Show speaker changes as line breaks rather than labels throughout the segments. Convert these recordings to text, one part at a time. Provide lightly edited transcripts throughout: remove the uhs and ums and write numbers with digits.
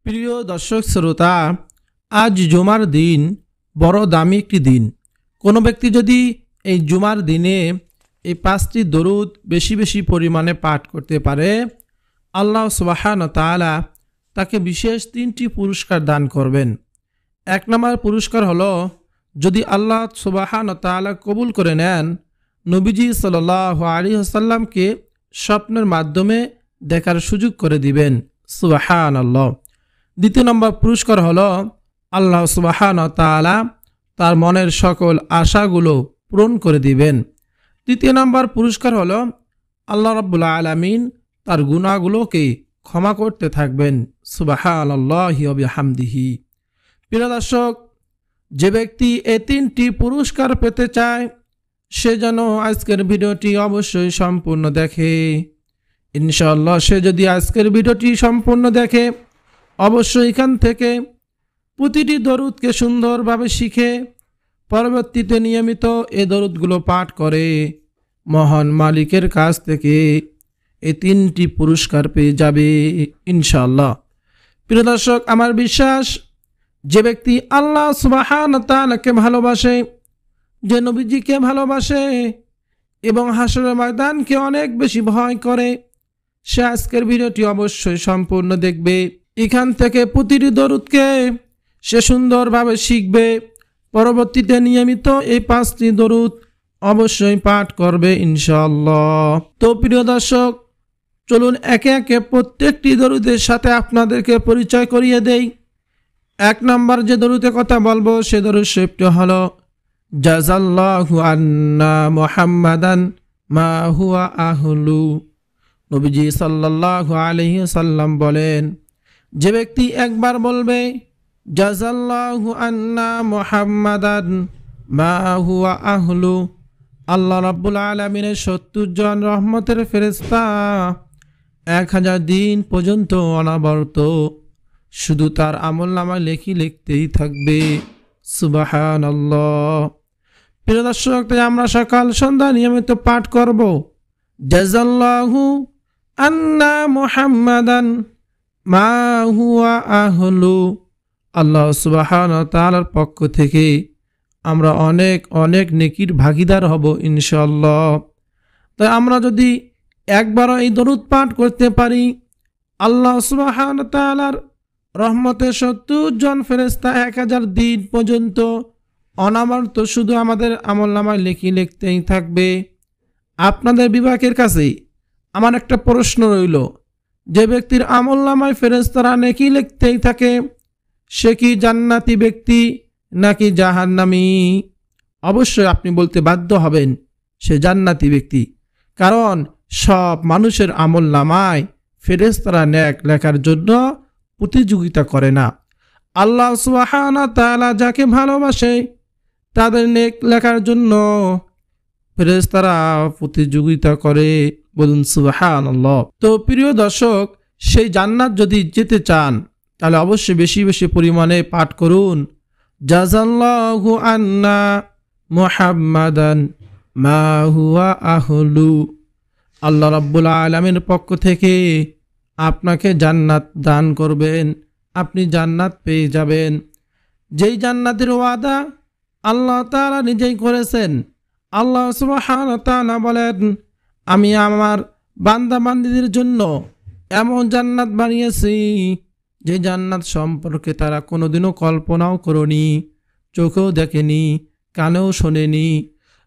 প্রিয় দর্শক শ্রোতা, আজ জুমার দিন বড় দামি একটি দিন। কোনো ব্যক্তি যদি এই জুমার দিনে এই 5টি দরুদ বেশি বেশি পরিমাণে পাঠ করতে পারে, আল্লাহ সুবহানাহু ওয়া তাআলা তাকে বিশেষ 3টি পুরস্কার দান করবেন। 1 নম্বর পুরস্কার হলো, যদি আল্লাহ সুবহানাহু ওয়া তাআলা কবুল করে নেন, নবীজি সাল্লাল্লাহু আলাইহি ওয়াসাল্লামকে স্বপ্নের মাধ্যমে দেখার সুযোগ করে দিবেন। সুবহানাল্লাহ। 2 নম্বর পুরস্কার হলো, আল্লাহ সুবহানাহু ওয়া তাআলা তার মনের সকল আশাগুলো পূরণ করে দিবেন। 3 নম্বর পুরস্কার হলো, আল্লাহ রাব্বুল আলামিন তার গুনাহগুলোকে ক্ষমা করতে থাকবেন। সুবহানাল্লাহি ওয়া বিহামদিহি। প্রিয় দর্শক, যে ব্যক্তি এই 3টি পুরস্কার পেতে চায়, সে যেন আজকের ভিডিওটি অবশ্যই সম্পূর্ণ দেখে। ইনশাআল্লাহ সে যদি আজকের ভিডিওটি সম্পূর্ণ দেখে, অবশ্যই এখান থেকে প্রতিটি দরুদকে সুন্দরভাবে শিখে পরবর্তীতে নিয়মিত এই দরুদগুলো পাঠ করে মহান মালিকের কাছ থেকে এই 3টি পুরস্কার পেয়ে যাবে ইনশাআল্লাহ। প্রিয় দর্শক, আমার বিশ্বাস, যে ব্যক্তি আল্লাহ সুবহানাহু ওয়া তাআলাকে ভালোবাসে, যে নবীজিকে ভালোবাসে এবং হাসরের ময়দানকে অনেক বেশি ভয় করে, সে আজকের ভিডিওটি অবশ্যই সম্পূর্ণ দেখবে। এখান থেকে প্রতিটি দরুদকে সে সুন্দরভাবে শিখবে, পরবর্তীতে নিয়মিত এই 5টি দরুদ অবশ্যই পাঠ করবে ইনশাআল্লাহ। তো প্রিয় দর্শক, চলুন একে একে প্রত্যেকটি দরুদের সাথে আপনাদেরকে পরিচয় করিয়ে দেই। 1 নম্বর যে দরুদের কথা বলবো, সে দরুদ শরীফটি হলো, জাযাল্লাহু আন্না মুহাম্মাদান মা হুয়া আহলু। নবীজি সাল্লাল্লাহু আলাইহি ওয়াসাল্লাম বলেন, যে ব্যক্তি একবার বলবে জাযাল্লাহু আন্না মুহাম্মাদান মা হুয়া আহলু, আল্লাহ রাব্বুল আলামিনের 70 জন রহমতের ফেরেশতা 1000 দিন পর্যন্ত অনবরত শুধু তার আমলনামায় লিখতেই থাকবে। সুবহানাল্লাহ। প্রিয় দর্শক, আমরা সকাল সন্ধ্যা নিয়মিত পাঠ করব জাযাল্লাহু আন্না মুহাম্মাদান মা হুয়া আহলু। আল্লাহ সুবহানাহু ওয়া তাআলার পক্ষ থেকে আমরা অনেক অনেক নেকির ভাগীদার হব ইনশাআল্লাহ। তাই আমরা যদি একবারও এই দরুদ পাঠ করতে পারি, আল্লাহ সুবহানাহু ওয়া তাআলার রহমতে 70 জন ফেরেশতা 1000 দিন পর্যন্ত অনবরত শুধু আমাদের আমলনামায় লিখতেই থাকবে। আপনাদের বিভাগের কাছে আমার একটা প্রশ্ন রইল, যে ব্যক্তির আমলনামায় ফেরেশতারা নেকি লিখতেই থাকে, সে কি জান্নাতি ব্যক্তি নাকি জাহান্নামী? অবশ্যই আপনি বলতে বাধ্য হবেন সে জান্নাতি ব্যক্তি, কারণ সব মানুষের আমলনামায় ফেরেশতারা নেক লেখার জন্য প্রতিযোগিতা করে না। আল্লাহ সুবহানাহু ওয়া তাআলা যাকে ভালোবাসে তাদের নেক লেখার জন্য ফেরেশতারা প্রতিযোগিতা করে। বলুন সুবহানাল্লাহ। তো প্রিয় দর্শক, সেই জান্নাত যদি যেতে চান, তাহলে অবশ্যই বেশি বেশি পরিমাণে পাঠ করুন জাযাল্লাহু আন্না মুহাম্মাদান মা হুয়া আহলু। আল্লাহ রাব্বুল আলামিনের পক্ষ থেকে আপনাকে জান্নাত দান করবেন, আপনি জান্নাত পেয়ে যাবেন। যেই জান্নাতের ওয়াদা আল্লাহ তাআলা নিজেই করেছেন। আল্লাহ সুবহানাহু ওয়া তাআলা বলেন, আমি আমার বান্দা বান্দীদের জন্য এমন জান্নাত বানিয়েছি যে জান্নাত সম্পর্কে তারা কোনোদিনও কল্পনাও করেনি, চোখেও দেখেনি, কানেও শোনেনি।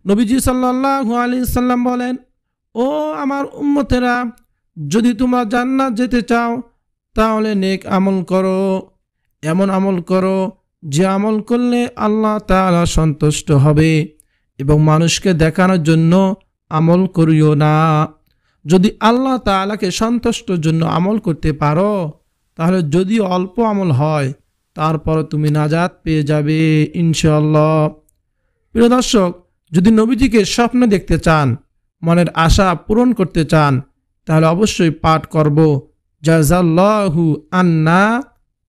নবীজি সাল্লাল্লাহু আলাইহি সাল্লাম বলেন, ও আমার উম্মতেরা, যদি তোমরা জান্নাত যেতে চাও, তাহলে নেক আমল করো, এমন আমল করো যে আমল করলে আল্লাহ তাআলা সন্তুষ্ট হবে, এবং মানুষকে দেখানোর জন্য আমল করিও না। যদি আল্লাহ তাআলাকে সন্তুষ্টর জন্য আমল করতে পারো, তাহলে যদি অল্প আমল হয়, তারপর তুমি নাজাত পেয়ে যাবে ইনশাআল্লাহ। প্রিয় দর্শক, যদি নবীজিকে স্বপ্নে দেখতে চান, মনের আশা পূরণ করতে চান, তাহলে অবশ্যই পাঠ করব জাযাল্লাহু আন্না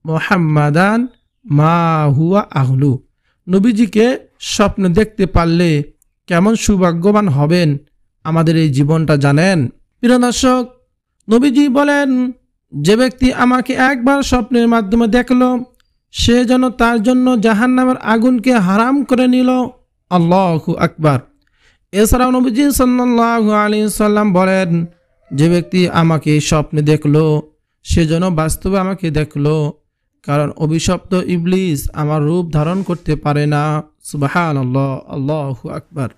মুহাম্মাদান মা হুয়া আহলু। নবীজিকে স্বপ্নে দেখতে পারলে কেমন সৌভাগ্যবান হবেন আমাদের এই জীবনটা জানেন? প্রিয় দর্শক, নবীজি বলেন, যে ব্যক্তি আমাকে একবার স্বপ্নের মাধ্যমে দেখল সে যেন তার জন্য জাহান্নামের আগুনকে হারাম করে নিল। আল্লাহু আকবার। এছাড়াও নবীজি সাল্লাল্লাহু আলাইহি সাল্লাম বলেন, যে ব্যক্তি আমাকে স্বপ্নে দেখল সে যেন বাস্তবে আমাকে দেখল, কারণ অভিশপ্ত ইবলিস আমার রূপ ধারণ করতে পারে না। সুবহানাল্লাহ, আল্লাহু আকবার।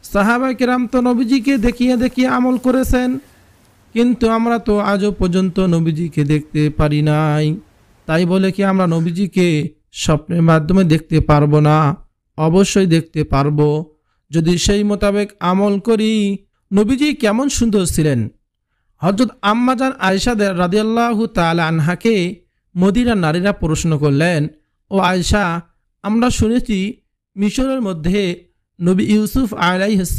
সাহাবায়ে কেরাম তো নবীজিকে দেখিয়ে দেখিয়ে আমল করেছেন, কিন্তু আমরা তো আজও পর্যন্ত নবীজিকে দেখতে পারি নাই। তাই বলে কি আমরা নবীজিকে স্বপ্নের মাধ্যমে দেখতে পারবো না? অবশ্যই দেখতে পারবো, যদি সেই মোতাবেক আমল করি। নবীজি কেমন সুন্দর ছিলেন! হযরত আম্মাজান আয়েশা রাদিয়াল্লাহু তাআলা আনহাকে মদিনার নারীরা প্রশ্ন করলেন, ও আয়েশা, আমরা শুনেছি মিশরের মধ্যে নবী ইউসুফ আলাইহিস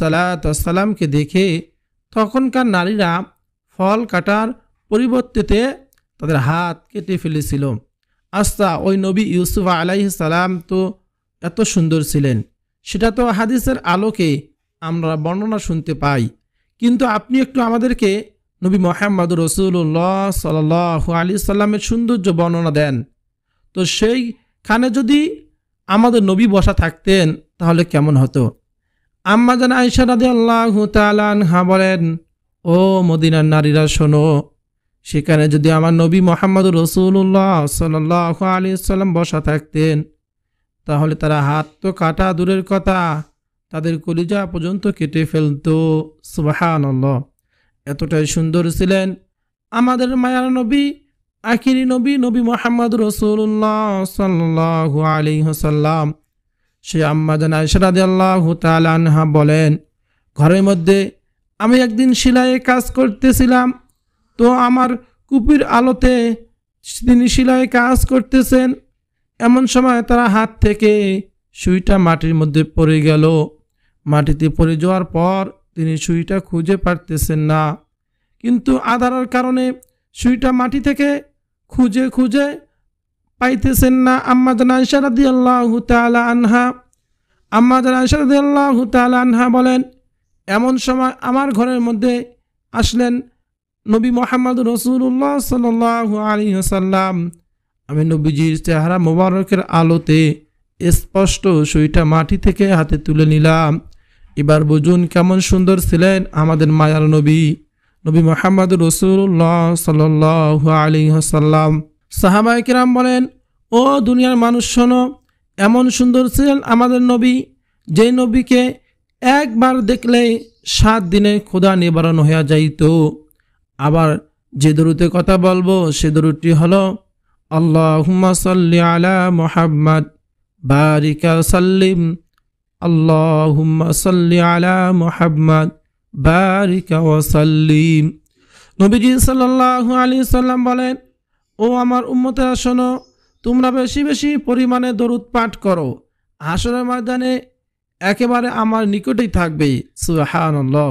সালামকে দেখে তখনকার নারীরা ফল কাটার পরিবর্তেতে তাদের হাত কেটে ফেলেছিল। আচ্ছা, ওই নবী ইউসুফ আলাইহিস সালাম তো এত সুন্দর ছিলেন, সেটা তো হাদিসের আলোকে আমরা বর্ণনা শুনতে পাই, কিন্তু আপনি একটু আমাদেরকে নবী মুহাম্মদুর রাসূলুল্লাহ সাল্লাল্লাহু আলাইহি সাল্লামের সৌন্দর্য বর্ণনা দেন। তো সেইখানে যদি আমাদের নবী বসা থাকতেন তাহলে কেমন হতো? আম্মা জান আয়েশা রাদিয়াল্লাহু তাআলা আনহা বলেন, ও মদিনার নারীরা শোনো, সেখানে যদি আমার নবী মুহাম্মদুর রাসূলুল্লাহ সাল্লাল্লাহু আলাইহি সাল্লাম বসা থাকতেন তাহলে তারা হাত তো কাটা দূরের কথা, তাদের কলিজা পর্যন্ত কেটে ফেলতো। সুবহানাল্লাহ, এতটাই সুন্দর ছিলেন আমাদের মায়ার নবী, আখিরি নবী, নবী মুহাম্মদুর রাসূলুল্লাহ সাল্লাল্লাহু আলাইহি ওয়াসাল্লাম। সে আম্মা জান আয়েশা রাদিয়াল্লাহু তাআলা আনহা বলেন, ঘরের মধ্যে আমি একদিন সেলাইয়ের কাজ করতেছিলাম, তো আমার কুপির আলোতে তিনি সেলাইয়ের কাজ করতেছেন, এমন সময় তার হাত থেকে সুইটা মাটির মধ্যে পড়ে গেল। মাটিতে পড়ে যাওয়ার পর তিনি সুইটা খুঁজে পারতেছেন না, কিন্তু আঁধারের কারণে সুইটা মাটি থেকে খুঁজে খুঁজে পাইতেছেন না। আম্মা জান আয়েশা রাদিয়াল্লাহু তাআলা আনহা বলেন, এমন সময় আমার ঘরের মধ্যে আসলেন নবী মুহাম্মদুর রাসূলুল্লাহ সাল্লাল্লাহু আলাইহি ওয়াসাল্লাম। আমি নবীজির চেহারা মোবারকের আলোতে স্পষ্ট সুইটা মাটি থেকে হাতে তুলে নিলাম। এবার বুঝুন কেমন সুন্দর ছিলেন আমাদের মায়ার নবী, নবী মুহাম্মদুর রাসূলুল্লাহ সাল্লাল্লাহু আলাইহি ওয়াসাল্লাম। সাহাবায়ে কেরাম বলেন, ও দুনিয়ার মানুষ শোনো, এমন সুন্দর ছিলেন আমাদের নবী, যেই নবীকে একবার দেখলে 7 দিনে ক্ষুধা নিবারণ হয়ে যাইত। আবার যে দরুদে কথা বলবো সে দরুদটি হলো, আল্লাহুম্মা সাল্লি আলা মুহাম্মাদ বারিকা সাল্লিম, আল্লাহুম্মা সাল্লি আলা মুহাম্মাদ বারিকা ওয়া সাল্লিম। নবীজি সাল্লাল্লাহু আলাইহি সাল্লাম বলেন, ও আমার উম্মতেরা শোনো, তোমরা বেশি বেশি পরিমাণে দরুদ পাঠ করো, হাসরের ময়দানে একেবারে আমার নিকটেই থাকবে। সুবহানাল্লাহ।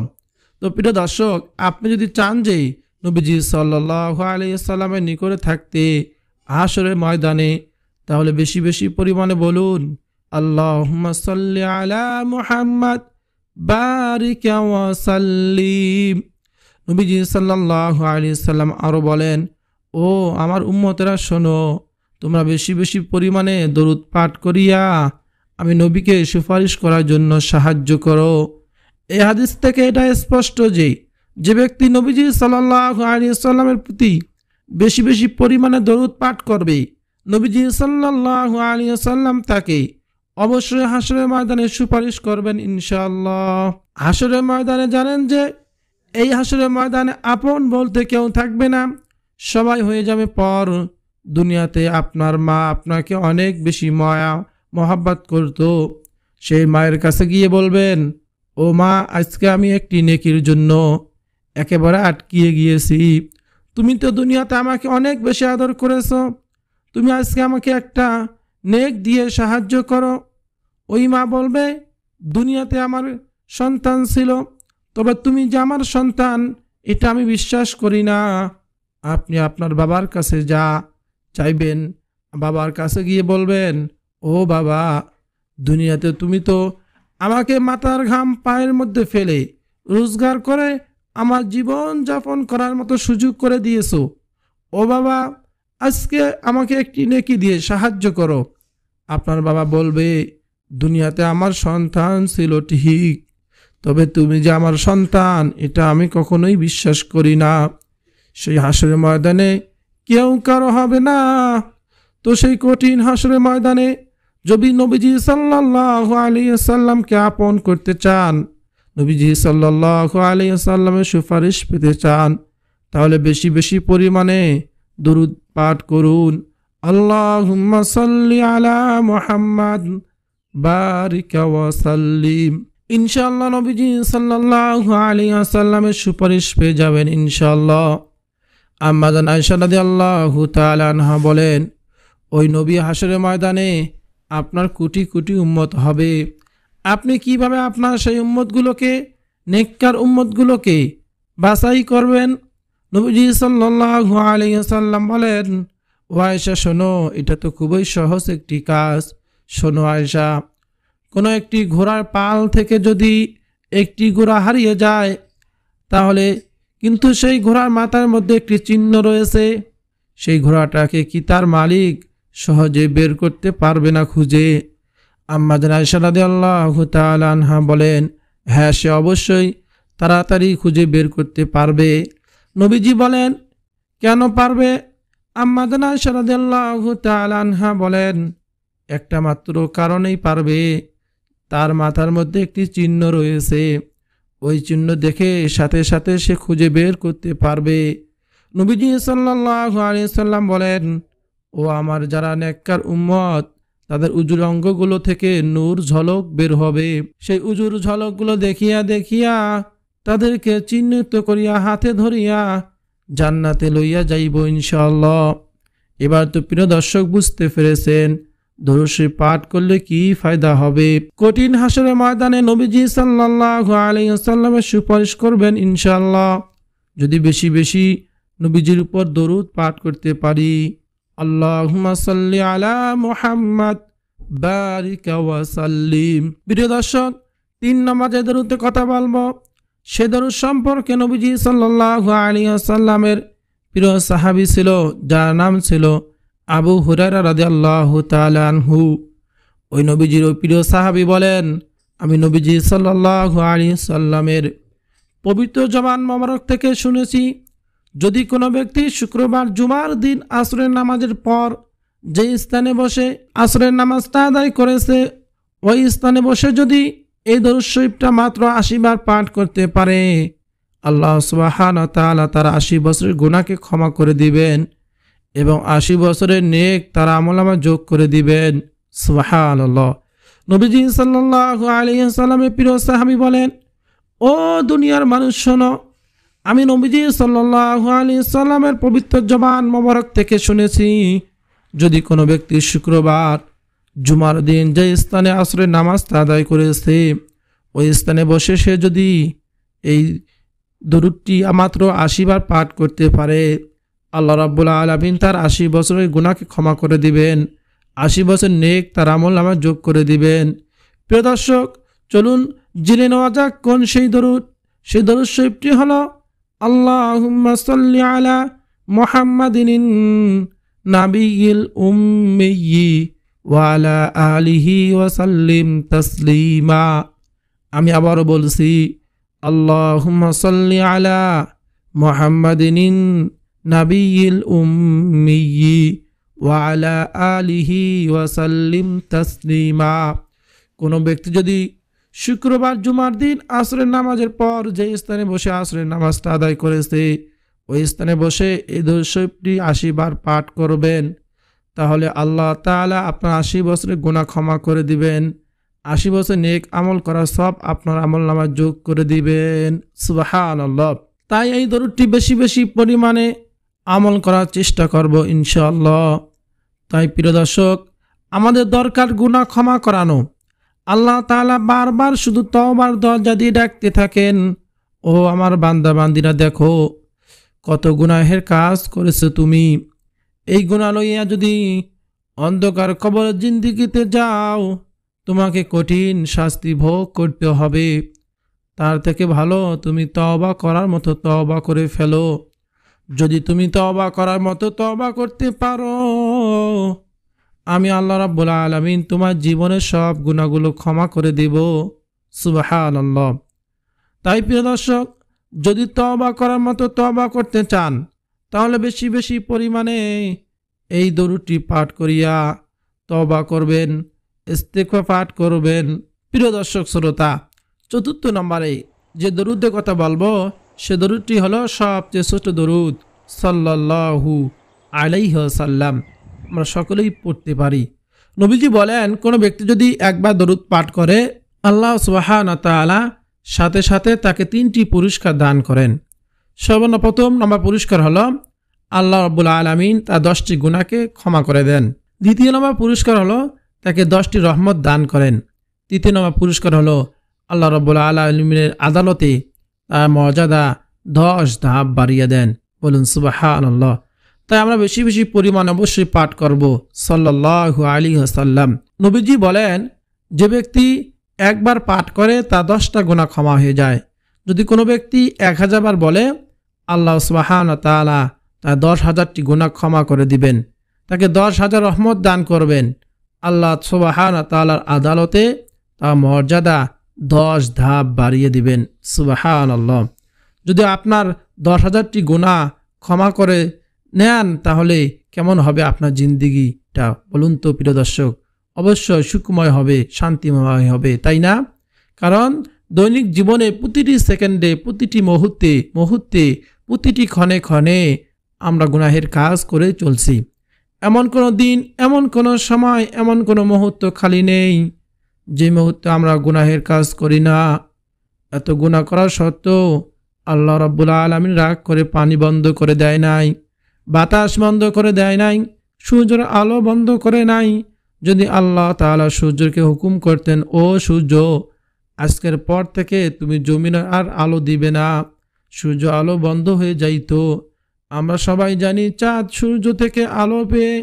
তো প্রিয় দর্শক, আপনি যদি চান যে নবীজি সাল্লাল্লাহু আলাইহি সাল্লামের নিকটে থাকতে হাসরের ময়দানে, তাহলে বেশি বেশি পরিমাণে বলুন, আল্লাহুম্মা সাল্লি আলা মুহাম্মাদ বারিকা ওয়া সাল্লিম। নবীজি সাল্লাল্লাহু আলাইহি সাল্লাম আরো বলেন, ও আমার উম্মতেরা শোনো, তোমরা বেশি বেশি পরিমাণে দরুদ পাঠ করিয়া আমি নবীকে সুপারিশ করার জন্য সাহায্য করো। এই হাদিস থেকে এটা স্পষ্ট যে যে ব্যক্তি নবীজি সাল্লাল্লাহু আলাইহি সাল্লামের প্রতি বেশি বেশি পরিমাণে দরুদ পাঠ করবে, নবীজি সাল্লাল্লাহু আলাইহি সাল্লাম তাকে অবশ্যই হাসরের ময়দানে সুপারিশ করবেন ইনশাআল্লাহ। হাসরের ময়দানে জানেন যে এই হাসরের ময়দানে আপন বলতে কেউ থাকবে না, সবাই হয়ে যাবে পর। দুনিয়াতে আপনার মা আপনাকে অনেক বেশি মায়া মহাব্বত করতো, সেই মায়ের কাছে গিয়ে বলবেন, ও মা, আজকে আমি একটি নেকির জন্য একেবারে আটকিয়ে গিয়েছি, তুমি তো দুনিয়াতে আমাকে অনেক বেশি আদর করেছো, তুমি আজকে আমাকে একটা নেক দিয়ে সাহায্য করো। ওই মা বলবে, দুনিয়াতে আমার সন্তান ছিল, তবে তুমি যে আমার সন্তান এটা আমি বিশ্বাস করি না। আপনি আপনার বাবার কাছে যা চাইবেন, বাবার কাছে গিয়ে বলবেন, ও বাবা, দুনিয়াতে তুমি তো আমাকে মাথার ঘাম পায়ের মধ্যে ফেলে রোজগার করে আমার জীবন যাপন করার মতো সুযোগ করে দিয়েছো, ও বাবা, আজকে আমাকে একটি নেকি দিয়ে সাহায্য করো। আপনার বাবা বলবে, দুনিয়াতে আমার সন্তান ছিল ঠিক, তবে তুমি যে আমার সন্তান এটা আমি কখনোই বিশ্বাস করি না। সেই হাসরের ময়দানে কেউ কারো হবে না। তো সেই কঠিন হাসরের ময়দানে যদি নবীজি সাল্লাল্লাহু আলাইহি সাল্লামকে আপন করতে চান, নবীজি সাল্লাল্লাহু আলাইহি সাল্লামের সুপারিশ পেতে চান, তাহলে বেশি বেশি পরিমাণে দরুদ পাঠ করুন। আল্লাহুম্মা সাল্লি আলা মুহাম্মাদ বারিক ওয়া সাল্লিম। ইনশাআল্লাহ নবীজি সাল্লাল্লাহু আলাইহি সাল্লামের সুপারিশ পেয়ে যাবেন ইনশাআল্লাহ। আম্মা জান আয়েশা রাদিয়াল্লাহু তাআলা আনহা বলেন, ওই নবী হাসরের ময়দানে আপনার কোটি কোটি উম্মত হবে। আপনি কিভাবে আপনার সেই উম্মতগুলোকে, নেককার উম্মতগুলোকে বাছাই করবেন? নবীজি সাল্লাল্লাহু আলাইহি সাল্লাম বলেন, ও আয়েশা শোনো, এটা তো খুবই সহজ একটি কাজ। শোনো আয়েশা, কোনো একটি ঘোড়ার পাল থেকে যদি একটি ঘোড়া হারিয়ে যায়, তাহলে কিন্তু সেই ঘোড়ার মাথার মধ্যে একটি চিহ্ন রয়েছে। সেই ঘোড়াটাকে কি তার মালিক সহজে বের করতে পারবে না খুঁজে? আম্মা জান আয়েশা রাদিয়াল্লাহু তাআলা আনহা বলেন, হ্যাঁ, সে অবশ্যই তাড়াতাড়ি খুঁজে বের করতে পারবে। নবীজি বলেন, কেন পারবে? আম্মা জান আয়েশা রাদিয়াল্লাহু তাআলা আনহা বলেন, একটা মাত্র কারণেই পারবে, তার মাথার মধ্যে একটি চিহ্ন রয়েছে। ওই চিহ্ন দেখে সাথে সাথে সে খুঁজে বের করতে পারবে। নবীজি সাল্লাল্লাহু আলাইহি সাল্লাম বলেন, ও আমার যারা নেককার উম্মত, তাদের উজুর অঙ্গগুলো থেকে নূর ঝলক বের হবে। সেই উজুর ঝলকগুলো দেখিয়া দেখিয়া তাদেরকে চিহ্নিত করিয়া হাতে ধরিয়া জান্নাতে লইয়া যাইব ইনশাআল্লাহ। এবার তো প্রিয় দর্শক বুঝতে পেরেছেন দরুদ শরীফ পাঠ করলে কি ফায়দা হবে। কঠিন হাসরের ময়দানে নবীজি সাল্লাল্লাহু আলাইহি ওয়াসাল্লামের সুপারিশ করবেন ইনশাআল্লাহ, যদি বেশি বেশি নবীজির উপর দরুদ পাঠ করতে পারি। আল্লাহুম্মা সাল্লি আলা মুহাম্মাদ বারিক ওয়া সাল্লিম। প্রিয় দর্শক, 3 নম্বর যে দরুদের কথা বলবো, সে দরুদ সম্পর্কে নবীজি সাল্লাল্লাহু আলাইহি ওয়াসাল্লামের প্রিয় সাহাবী ছিল, যার নাম ছিল আবু হুরায়রা রাদিয়াল্লাহু তাআলা আনহু। ওই নবীজির ওই প্রিয় সাহাবী বলেন, আমি নবীজি সাল্লাল্লাহু আলাইহি সাল্লামের পবিত্র জবান মোবারক থেকে শুনেছি, যদি কোনো ব্যক্তি শুক্রবার জুমার দিন আসরের নামাজের পর যে স্থানে বসে আসরের নামাজটা আদায় করেছে, ওই স্থানে বসে যদি এই দরুদ শরীফটা মাত্র 80 বার পাঠ করতে পারে, আল্লাহ সুবহানাহু ওয়া তাআলা তার 80 বছরের গুনাহকে ক্ষমা করে দিবেন এবং 80 বছরের নেক তার আমলনামা যোগ করে দিবেন। সুবহানাল্লাহ। নবীজি সাল্লাল্লাহু আলাইহি ওয়াসাল্লামের প্রিয় সাহাবী বলেন, ও দুনিয়ার মানুষ শোনো, আমি নবীজি সাল্লাল্লাহু আলাইহি ওয়াসাল্লামের পবিত্র জবান মোবারক থেকে শুনেছি, যদি কোনো ব্যক্তি শুক্রবার জুমার দিন যে স্থানে আসরের নামাজটা আদায় করেছে, ওই স্থানে বসে সে যদি এই দরুদটি মাত্র 80 বার পাঠ করতে পারে, আল্লাহ রাব্বুল আলামিন তার 80 বছরের গুনাহকে ক্ষমা করে দিবেন, 80 বছর নেক তার আমলনামা যোগ করে দিবেন। প্রিয় দর্শক, চলুন জেনে নেওয়া যাক কোন সেই দরুদ। সেই দরুদ শরীফটি হলো, আল্লাহুম্মা সাল্লি আলা মুহাম্মাদিন নাবিয়িল উম্মিয়্যি ওয়া আলা আলিহি ওয়া সাল্লিম তাসলিমা। আমি আবারও বলছি, আল্লাহুম্মা সাল্লি আলা মুহাম্মাদিন নাবিয়িল উম্মিয়্যি ওয়া আলা আলিহি ওয়া সাল্লিম তাসলিমা। কোনো ব্যক্তি যদি শুক্রবার জুমার দিন আসরের নামাজের পর যে স্থানে বসে আসরের নামাজটা আদায় করেছে, ওই স্থানে বসে এই দরুদ শরীফটি 80 বার পাঠ করবেন, তাহলে আল্লাহ তাআলা আপনার 80 বছরের গুনাহ ক্ষমা করে দিবেন, 80 বছর নেক আমল করা সব আপনার আমলনামা যোগ করে দিবেন। সুবহানাল্লাহ। তাই এই দরুদটি বেশি বেশি পরিমাণে আমল করার চেষ্টা করব ইনশাআল্লাহ। তাই প্রিয় দর্শক, আমাদের দরকার গুনাহ ক্ষমা করানো। আল্লাহ তাআলা বারবার শুধু তওবার দরজা দিয়ে ডাকতে থাকেন, ও আমার বান্দা বান্দিরা, দেখো কত গুনাহের কাজ করেছো তুমি। এই গুনাহ লইয়া যদি অন্ধকার কবরের জিন্দেগিতে যাও, তোমাকে কঠিন শাস্তি ভোগ করতে হবে। তার থেকে ভালো তুমি তওবা করার মতো তওবা করে ফেলো। যদি তুমি তওবা করার মতো তওবা করতে পারো, আমি আল্লাহ রাব্বুল আলামিন তোমার জীবনের সব গুনাহগুলো ক্ষমা করে দেব। সুবহানাল্লাহ। তাই প্রিয় দর্শক, যদি তওবা করার মতো তওবা করতে চান, তাহলে বেশি বেশি পরিমাণে এই দরুদটি পাঠ করিয়া তওবা করবেন, ইস্তেগফার পাঠ করবেন। প্রিয় দর্শক শ্রোতা, চতুর্থ নম্বরে যে দরুদের কথা বলবো, সে দরুদটি হলো সবচেয়ে ছোট দরুদ, সাল্লাল্লাহু আলাইহি ওয়াসাল্লাম। আমরা সকলেই পড়তে পারি। নবীজি বলেন, কোনো ব্যক্তি যদি একবার দরুদ পাঠ করে, আল্লাহ সুবহানাহু ওয়া তাআলা সাথে সাথে তাকে 3টি পুরস্কার দান করেন। সর্বপ্রথম নম্বর পুরস্কার হলো আল্লাহ রাব্বুল আলামিন তার 10টি গুনাহকে ক্ষমা করে দেন। দ্বিতীয় নম্বর পুরস্কার হলো তাকে 10টি রহমত দান করেন। তৃতীয় নম্বর পুরস্কার হলো আল্লাহ রাব্বুল আলামিনের আদালতে তার মর্যাদা 10 ধাপ বাড়িয়ে দেন। বলুন সুবহানাল্লাহ। তাই আমরা বেশি বেশি পরিমাণ অবশ্যই পাঠ করব সাল্লাল্লাহু আলাইহি ওয়াসাল্লাম। নবীজি বলেন, যে ব্যক্তি একবার পাঠ করে তার 10টা গুনাহ ক্ষমা হয়ে যায়। যদি কোনো ব্যক্তি 1000 বার বলে, আল্লাহ সুবহানাহু ওয়া তাআলা তার 10,000টি গুনাহ ক্ষমা করে দিবেন, তাকে 10,000 রহমত দান করবেন। আল্লাহ সুবহানাহু ওয়া তাআলার আদালতে তার মর্যাদা 10 ধাপ বাড়িয়ে দিবেন। সুবহানাল্লাহ। যদি আপনার 10,000টি গুনাহ ক্ষমা করে নেন, তাহলে কেমন হবে আপনার জিন্দেগিটা বলুন তো প্রিয় দর্শক? অবশ্যই সুখময় হবে, শান্তিময় হবে, তাই না? কারণ দৈনিক জীবনে প্রতিটি সেকেন্ডে, প্রতিটি মুহূর্তে মুহূর্তে, প্রতিটি ক্ষণে ক্ষণে আমরা গুনাহের কাজ করে চলছি। এমন কোনো দিন, এমন কোনো সময়, এমন কোনো মুহূর্ত খালি নেই যে মুহূর্তে আমরা গুনাহের কাজ করি না। এত গুনাহ করা সত্ত্বেও আল্লাহ রাব্বুল আলামিন রাগ করে পানি বন্ধ করে দেয় নাই, বাতাস বন্ধ করে দেয় নাই, সূর্যের আলো বন্ধ করে নাই। যদি আল্লাহ তাআলা সূর্যকে হুকুম করতেন, ও সূর্য, আজকের পর থেকে তুমি জমিনে আর আলো দিবে না, সূর্য আলো বন্ধ হয়ে যাইতো। আমরা সবাই জানি চাঁদ সূর্য থেকে আলো পেয়ে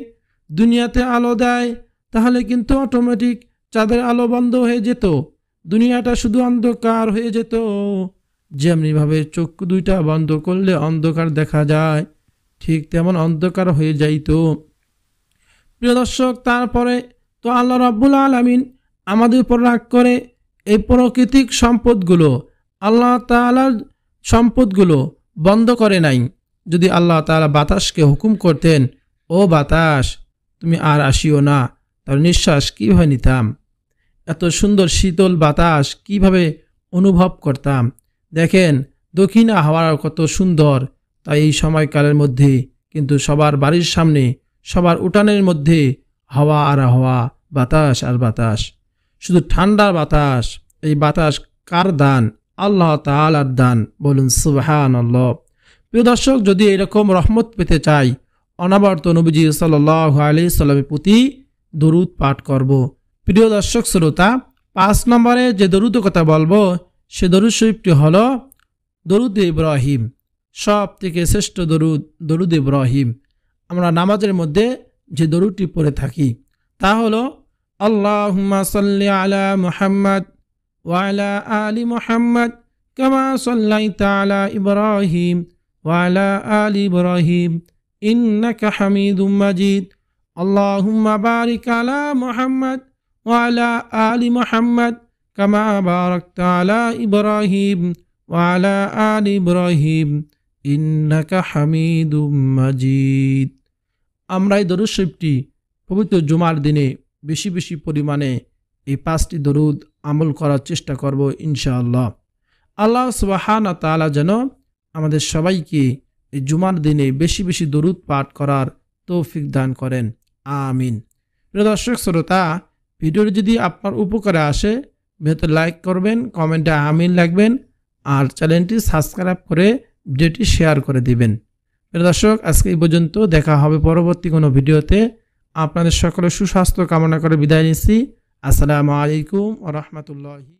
দুনিয়াতে আলো দেয়, তাহলে কিন্তু অটোমেটিক চাঁদের আলো বন্ধ হয়ে যেত, দুনিয়াটা শুধু অন্ধকার হয়ে যেত। যেমনিভাবে চক্ষু দুইটা বন্ধ করলে অন্ধকার দেখা যায়, ঠিক তেমন অন্ধকার হয়ে যাইত। প্রিয় দর্শক, তারপরে তো আল্লাহ রাব্বুল আলামিন আমাদের উপর রাগ করে এই প্রাকৃতিক সম্পদগুলো, আল্লাহ তাআলার সম্পদগুলো বন্ধ করে নাই। যদি আল্লাহ তাআলা বাতাসকে হুকুম করতেন, ও বাতাস তুমি আর আসিও না, তার নিঃশ্বাস কীভাবে নিতাম? এত সুন্দর শীতল বাতাস কিভাবে অনুভব করতাম? দেখেন দক্ষিণ হাওয়া কত সুন্দর। তাই এই সময়কালের মধ্যে কিন্তু সবার বাড়ির সামনে, সবার উঠানের মধ্যে হাওয়া আর হাওয়া, বাতাস আর বাতাস, শুধু ঠান্ডার বাতাস। এই বাতাস কার দান? আল্লাহ তাআলার দান। বলুন সুবহানাল্লাহ। প্রিয় দর্শক, যদি এরকম রহমত পেতে চাই, অনবরত নবীজি সাল্লাল্লাহু আলাইহি সাল্লামের প্রতি দরুদ পাঠ করব। প্রিয় দর্শক শ্রোতা, 5 নম্বরে যে দরুদের কথা বলবো, সে দরুদ শরীফটি হলো দরুদ ইব্রাহিম। সব থেকে শ্রেষ্ঠ দরুদ, দরুদ ইব্রাহিম। আমরা নামাজের মধ্যে যে দরুদটি পড়ে থাকি তা হলো আল্লাহুম্মা সাল্লি আলা মুহাম্মাদ ওয়া আলা আলি মুহাম্মাদ কামা সাল্লাইতা আলা ইব্রাহিম ওয়া আলা আলি ইব্রাহিম ইন্নাকা হামিদুম মাজিদ। আল্লাহুম্মা বারিক আলা মুহাম্মাদ ওয়া আলা আলি মুহাম্মাদ কামা বারাকতা আলা ইব্রাহিম ওয়া আলা আলি ইব্রাহিম ইন্নাকা হামিদুম মাজিদ। আমরা এই দরুদ শরীফটি পবিত্র জুমার দিনে বেশি বেশি পরিমাণে এই 5টি দরুদ আমল করার চেষ্টা করব ইনশাআল্লাহ। আল্লাহ সুবহানাহু ওয়া তাআলা যেন আমাদের সবাইকে এই জুমার দিনে বেশি বেশি দরুদ পাঠ করার তৌফিক দান করেন, আমিন। প্রিয় দর্শক শ্রোতা, ভিডিওটি যদি আপনার উপকারে আসে, ভিডিওতে লাইক করবেন, কমেন্টে আমিন লিখবেন, আর চ্যানেলটি সাবস্ক্রাইব করে ভিডিওটি শেয়ার করে দিবেন। প্রিয় দর্শক, আজকে এই পর্যন্ত। দেখা হবে পরবর্তী কোনো ভিডিওতে। আপনাদের সকলের সুস্বাস্থ্য কামনা করে বিদায় নিচ্ছি। আসসালামু আলাইকুম ওয়া রাহমাতুল্লাহি।